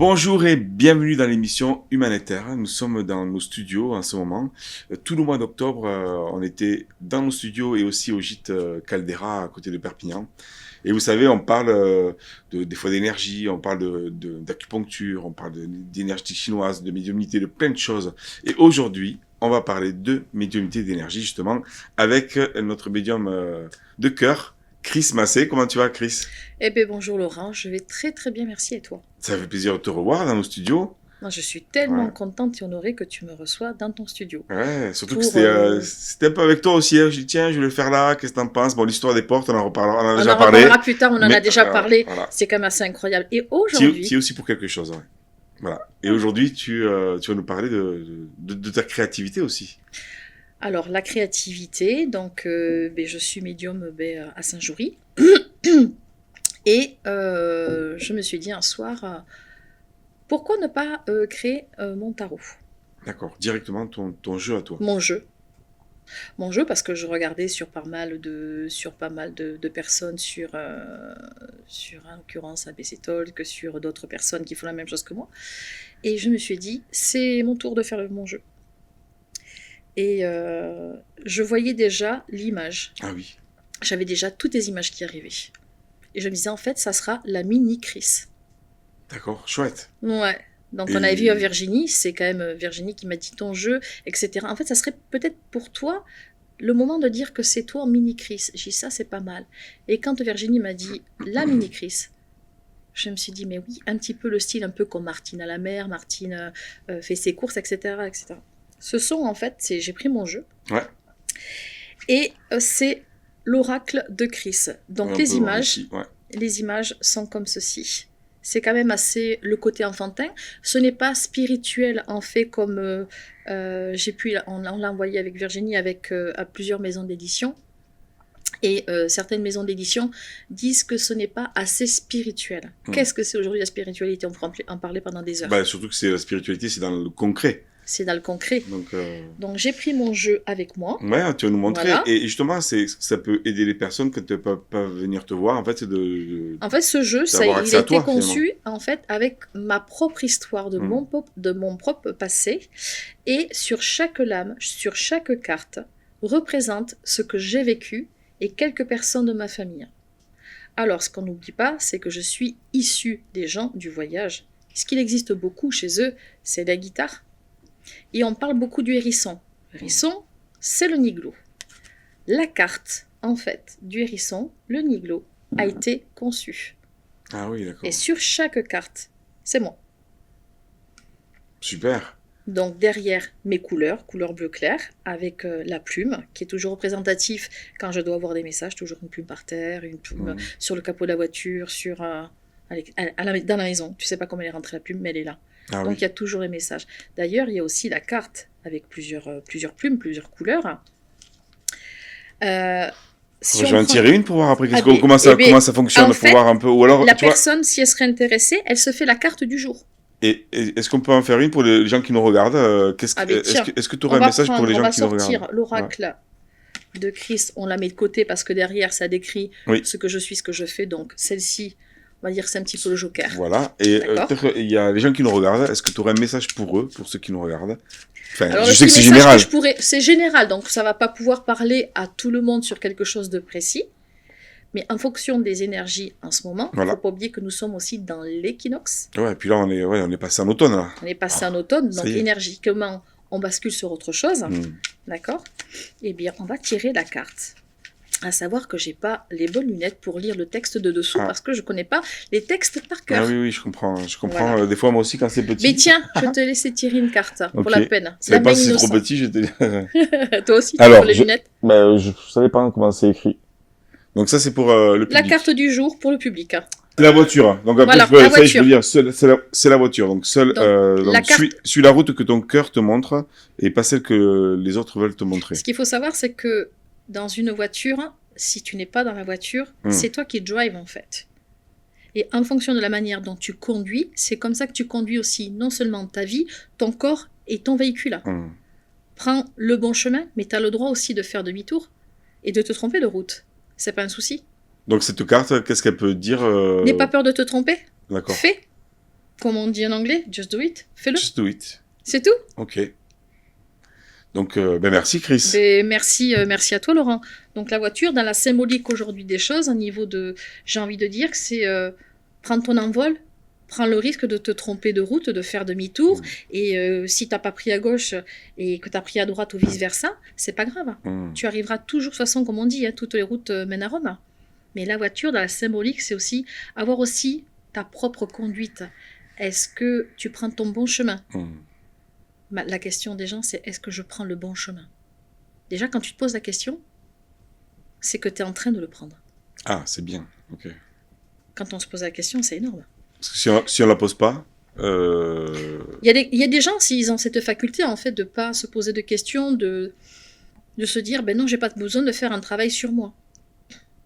Bonjour et bienvenue dans l'émission Humanitaire. Nous sommes dans nos studios en ce moment. Tout le mois d'octobre, on était dans nos studios et aussi au gîte Caldera à côté de Perpignan. Et vous savez, on parle des fois d'énergie, on parle d'acupuncture, on parle d'énergie chinoise, de médiumnité, de plein de choses. Et aujourd'hui, on va parler de médiumnité d'énergie justement avec notre médium de cœur, Chris Massé. Comment tu vas, Chris? Eh bien, bonjour Laurent, je vais très très bien, merci et toi? Ça fait plaisir de te revoir dans nos studios. Moi, je suis tellement Ouais. contente et honorée que tu me reçois dans ton studio. Ouais, surtout que Pour, c'était un peu avec toi aussi. Hein. Je dis, tiens, je vais le faire là, qu'est-ce que t'en penses? Bon, l'histoire des portes, on en reparlera, on en a on déjà en parlé. reparlera plus tard, on en Mais, a déjà parlé, voilà. c'est quand même assez incroyable. Et Tu aujourd'hui, es aussi pour quelque chose, ouais. Voilà. Et aujourd'hui, tu vas nous parler de ta créativité aussi. alors la créativité, donc je suis médium à Saint-Joury. Et je me suis dit un soir, pourquoi ne pas créer mon tarot? D'accord. Directement ton jeu à toi. Mon jeu. Mon jeu, parce que je regardais sur pas mal de personnes, sur en l'occurrence ABC Talk, sur d'autres personnes qui font la même chose que moi. Et je me suis dit, c'est mon tour de faire mon jeu. Et je voyais déjà l'image. Ah oui. J'avais déjà toutes les images qui arrivaient. Et je me disais, en fait, ça sera la mini Chris. D'accord. Chouette. Ouais. Donc Et- on avait vu à Virginie, c'est quand même Virginie qui m'a dit ton jeu, etc. En fait, ça serait peut-être pour toi le moment de dire que c'est toi en mini Chris. J'ai dit ça, c'est pas mal. Et quand Virginie m'a dit la mini Chris, je me suis dit mais oui, un petit peu le style un peu comme Martine à la mer, Martine fait ses courses, etc., etc. Ce sont en fait, j'ai pris mon jeu Ouais. et c'est l'oracle de Chris. Donc Un les peu images. ici, ouais. Les images sont comme ceci. C'est quand même assez le côté enfantin. Ce n'est pas spirituel en fait comme on l'a envoyé avec Virginie à plusieurs maisons d'édition. Et certaines maisons d'édition disent que ce n'est pas assez spirituel. Qu'est-ce que c'est aujourd'hui la spiritualité? On pourra en parler pendant des heures. Bah, surtout que c'est la spiritualité, c'est dans le concret. C'est dans le concret. Donc j'ai pris mon jeu avec moi. Ouais, tu vas nous montrer. Voilà. Et justement, ça peut aider les personnes qui ne peuvent pas venir te voir. En fait, c'est En fait, ce jeu, d'avoir il accès a à été toi, conçu en fait avec ma propre histoire de mon propre passé. Et sur chaque lame, sur chaque carte, représente ce que j'ai vécu et quelques personnes de ma famille. Alors, ce qu'on n'oublie pas, c'est que je suis issue des gens du voyage. Ce qu'il existe beaucoup chez eux, c'est la guitare. Et on parle beaucoup du hérisson. Le hérisson, c'est le niglo. La carte, en fait, du hérisson, le niglo, a été conçue. Ah oui, d'accord. Et sur chaque carte, c'est moi. Super. Donc derrière mes couleur bleu clair, avec la plume, qui est toujours représentatif quand je dois avoir des messages, toujours une plume par terre, une plume sur le capot de la voiture, dans la maison. Tu sais pas comment elle est rentrée la plume, mais elle est là. Ah Donc oui. il y a toujours les messages. D'ailleurs, il y a aussi la carte avec plusieurs plumes, plusieurs couleurs. Je vais en tirer une pour voir après comment ça fonctionne, en pour fait, voir un peu. Ou alors, la tu vois, personne, si elle serait intéressée, elle se fait la carte du jour. et est-ce qu'on peut en faire une pour les gens qui nous regardent Est-ce que tu aurais un message pour les gens qui nous regardent? On va sortir l'oracle de Chris, on la met de côté parce que derrière, ça décrit ce que je suis, ce que je fais. Donc celle-ci, on va dire c'est un petit peu le joker. Voilà. Et il y a les gens qui nous regardent. Est-ce que tu aurais un message pour eux, pour ceux qui nous regardent? Enfin, alors, je sais que c'est général. C'est général, donc ça va pas pouvoir parler à tout le monde sur quelque chose de précis. Mais en fonction des énergies en ce moment, il ne faut pas oublier que nous sommes aussi dans l'équinoxe. Ouais, et puis là, on est passé en automne. Là. On est passé en automne, donc énergiquement, on bascule sur autre chose. D'accord? Eh bien, on va tirer la carte. À savoir que j'ai pas les bonnes lunettes pour lire le texte de dessous parce que je connais pas les textes par cœur. Ah oui, je comprends. Voilà. Des fois, moi aussi, quand c'est petit. Mais tiens, je te laisser tirer une carte pour la peine. Je savais pas si c'est trop petit, j'étais... Toi aussi, tu as les lunettes. Je savais pas comment c'est écrit. Donc ça, c'est pour le public. La carte du jour pour le public. C'est la voiture. Donc après, voilà, je peux dire, c'est la voiture. Donc suis la route que ton cœur te montre et pas celle que les autres veulent te montrer. Ce qu'il faut savoir, c'est que dans une voiture, si tu n'es pas dans la voiture, c'est toi qui drive en fait. Et en fonction de la manière dont tu conduis, c'est comme ça que tu conduis aussi non seulement ta vie, ton corps et ton véhicule. Prends le bon chemin, mais tu as le droit aussi de faire demi-tour et de te tromper de route. C'est pas un souci. Donc cette carte, qu'est-ce qu'elle peut dire N'aie pas peur de te tromper. D'accord. Fais. Comme on dit en anglais, just do it, fais-le. Just do it. C'est tout. Ok. Donc, merci Chris. Merci à toi Laurent. Donc la voiture, dans la symbolique aujourd'hui des choses, au niveau de, j'ai envie de dire que c'est prendre ton envol, prends le risque de te tromper de route, de faire demi-tour, et si t'as pas pris à gauche et que t'as pris à droite ou vice-versa, c'est pas grave. Tu arriveras toujours, de toute façon, comme on dit, toutes les routes mènent à Rome. Mais la voiture, dans la symbolique, c'est aussi avoir aussi ta propre conduite. Est-ce que tu prends ton bon chemin? La question des gens, c'est est-ce que je prends le bon chemin? Déjà, quand tu te poses la question, c'est que tu es en train de le prendre. Ah, c'est bien. Ok. Quand on se pose la question, c'est énorme. Parce que si on la pose pas... Il y a des gens, s'ils ont cette faculté, en fait, de ne pas se poser de questions, de se dire, ben non, j'ai pas besoin de faire un travail sur moi.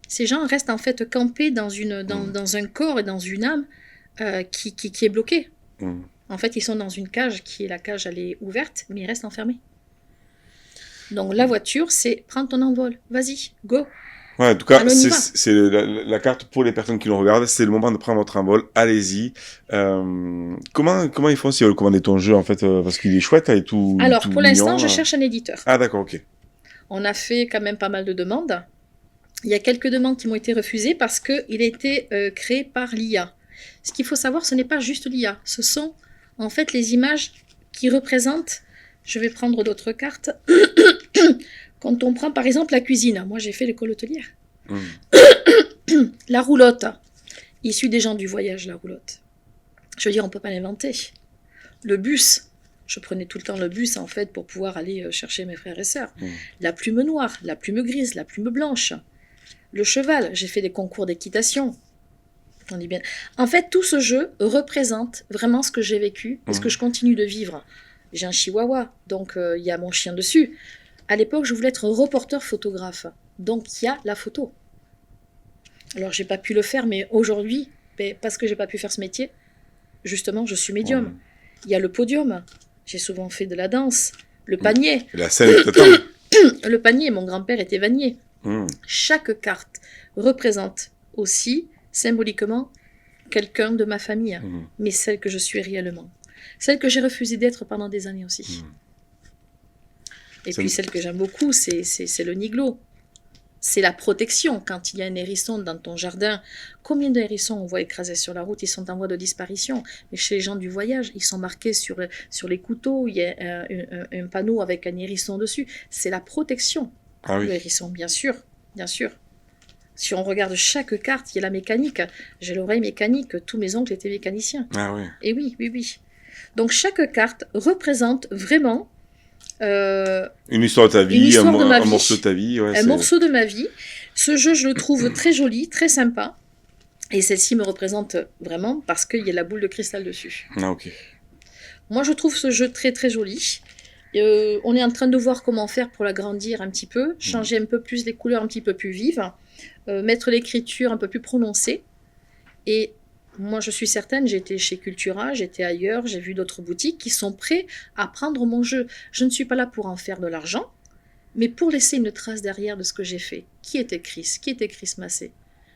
Ces gens restent, en fait, campés dans un corps et dans une âme qui est bloquée. En fait, ils sont dans une cage la cage, elle est ouverte, mais ils restent enfermés. Donc la voiture, c'est prends ton envol, vas-y, go. Ouais, en tout cas, c'est la carte pour les personnes qui nous regardent, c'est le moment de prendre votre envol, allez-y. Comment ils font s'ils veulent commander ton jeu, en fait, parce qu'il est chouette et tout. Alors, tout pour l'instant, je cherche un éditeur. Ah, d'accord, ok. On a fait quand même pas mal de demandes. Il y a quelques demandes qui m'ont été refusées parce qu'il a été créé par l'IA. Ce qu'il faut savoir, ce n'est pas juste l'IA, ce sont en fait les images qui représentent, je vais prendre d'autres cartes, quand on prend par exemple la cuisine, moi j'ai fait l'école hôtelière, la roulotte, issue des gens du voyage, la roulotte. Je veux dire, on ne peut pas l'inventer. Le bus, je prenais tout le temps le bus en fait pour pouvoir aller chercher mes frères et sœurs. La plume noire, la plume grise, la plume blanche. Le cheval, j'ai fait des concours d'équitation. On dit bien. En fait, tout ce jeu représente vraiment ce que j'ai vécu et ce que je continue de vivre. J'ai un chihuahua, donc il y a mon chien dessus. À l'époque, je voulais être reporter photographe, donc il y a la photo. Alors, j'ai pas pu le faire, mais aujourd'hui, parce que j'ai pas pu faire ce métier, justement, je suis médium. Il y a le podium. J'ai souvent fait de la danse. Le panier. La scène est totale. Le panier, mon grand-père était vannier. Chaque carte représente aussi symboliquement quelqu'un de ma famille, mais celle que je suis réellement, celle que j'ai refusé d'être pendant des années aussi. Et puis celle que j'aime beaucoup, c'est le niglo. C'est la protection. Quand il y a un hérisson dans ton jardin, combien de hérissons on voit écrasés sur la route, ils sont en voie de disparition. Mais chez les gens du voyage, ils sont marqués sur les couteaux, il y a un panneau avec un hérisson dessus. C'est la protection. Le hérisson, bien sûr, bien sûr. Si on regarde chaque carte, il y a la mécanique. J'ai l'oreille mécanique, tous mes oncles étaient mécaniciens. Et oui. Donc chaque carte représente vraiment... une histoire de ta vie, un morceau de ta vie. Un morceau de ma vie. Ce jeu, je le trouve très joli, très sympa. Et celle-ci me représente vraiment parce qu'il y a la boule de cristal dessus. Moi, je trouve ce jeu très très joli. On est en train de voir comment faire pour l'agrandir un petit peu, changer un peu plus les couleurs un petit peu plus vives, mettre l'écriture un peu plus prononcée. Et moi, je suis certaine, j'ai été chez Cultura, j'étais ailleurs, j'ai vu d'autres boutiques qui sont prêts à prendre mon jeu. Je ne suis pas là pour en faire de l'argent, mais pour laisser une trace derrière de ce que j'ai fait. Qui était Chris Massé?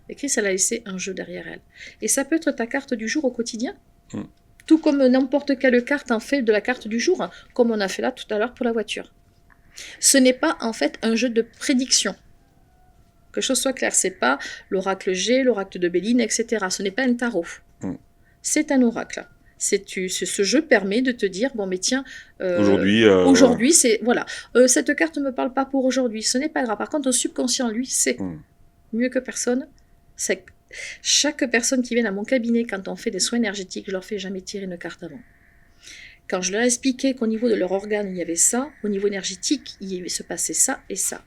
Et Chris, elle a laissé un jeu derrière elle. Et ça peut être ta carte du jour au quotidien. Tout comme n'importe quelle carte en fait de la carte du jour, comme on a fait là tout à l'heure pour la voiture. Ce n'est pas en fait un jeu de prédiction. Que chose soit claire, c'est pas l'oracle G, l'oracle de Béline, etc. Ce n'est pas un tarot. C'est un oracle. Ce jeu permet de te dire, bon mais tiens, aujourd'hui c'est, voilà, cette carte ne me parle pas pour aujourd'hui, ce n'est pas grave. Par contre, ton subconscient, lui, sait mieux que personne. C'est chaque personne qui vient à mon cabinet, quand on fait des soins énergétiques, je leur fais jamais tirer une carte avant. Quand je leur ai expliqué qu'au niveau de leur organe, il y avait ça, au niveau énergétique, il se passait ça et ça.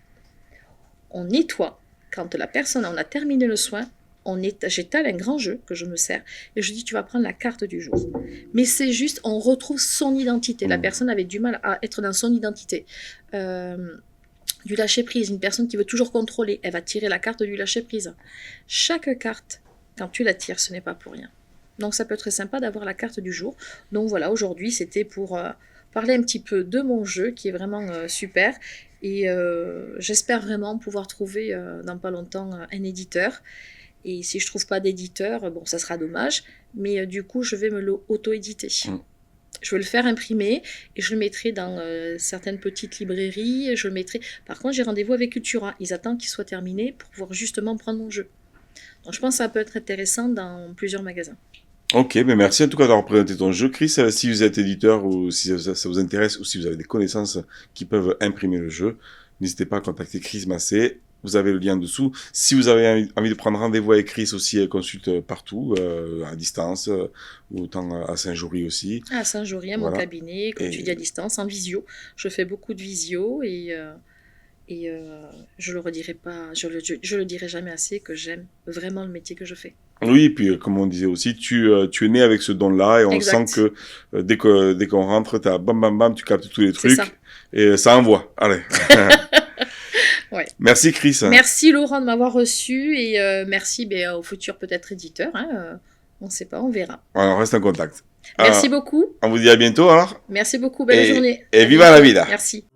On nettoie. Quand la personne en a terminé le soin, j'étale un grand jeu que je me sers et je dis tu vas prendre la carte du jour. Mais c'est juste, on retrouve son identité. La personne avait du mal à être dans son identité. Du lâcher-prise, une personne qui veut toujours contrôler, elle va tirer la carte du lâcher-prise. Chaque carte, quand tu la tires, ce n'est pas pour rien. Donc ça peut être très sympa d'avoir la carte du jour. Donc voilà, aujourd'hui c'était pour parler un petit peu de mon jeu qui est vraiment super. Et j'espère vraiment pouvoir trouver dans pas longtemps un éditeur. Et si je trouve pas d'éditeur, bon, ça sera dommage, mais du coup, je vais me l'auto-éditer. Je vais le faire imprimer et je le mettrai dans certaines petites librairies. Je le mettrai... Par contre, j'ai rendez-vous avec Cultura. Ils attendent qu'il soit terminé pour pouvoir justement prendre mon jeu. Donc je pense que ça peut être intéressant dans plusieurs magasins. Ok, ben merci en tout cas d'avoir présenté ton jeu, Chris. Si vous êtes éditeur ou si ça vous intéresse ou si vous avez des connaissances qui peuvent imprimer le jeu, n'hésitez pas à contacter Chris Massé. Vous avez le lien en dessous. Si vous avez envie de prendre rendez-vous avec Chris aussi, elle consulte partout, à distance, ou autant à Saint-Jory aussi. À Saint-Jory, à mon cabinet, comme tu dis, à distance, en visio. Je fais beaucoup de visio et je le redirai pas, je le dirai jamais assez que j'aime vraiment le métier que je fais. Oui, et puis comme on disait aussi, tu es né avec ce don-là et on sent que dès qu'on rentre, t'as bam bam bam, tu captes tous les trucs ça. Et ça envoie. Allez. Ouais. Merci Chris. Merci Laurent de m'avoir reçu et merci au futur peut-être éditeur. On ne sait pas, on verra. Ouais, on reste en contact. Merci beaucoup. On vous dit à bientôt alors. Merci beaucoup, belle journée. Et viva la vida. Merci.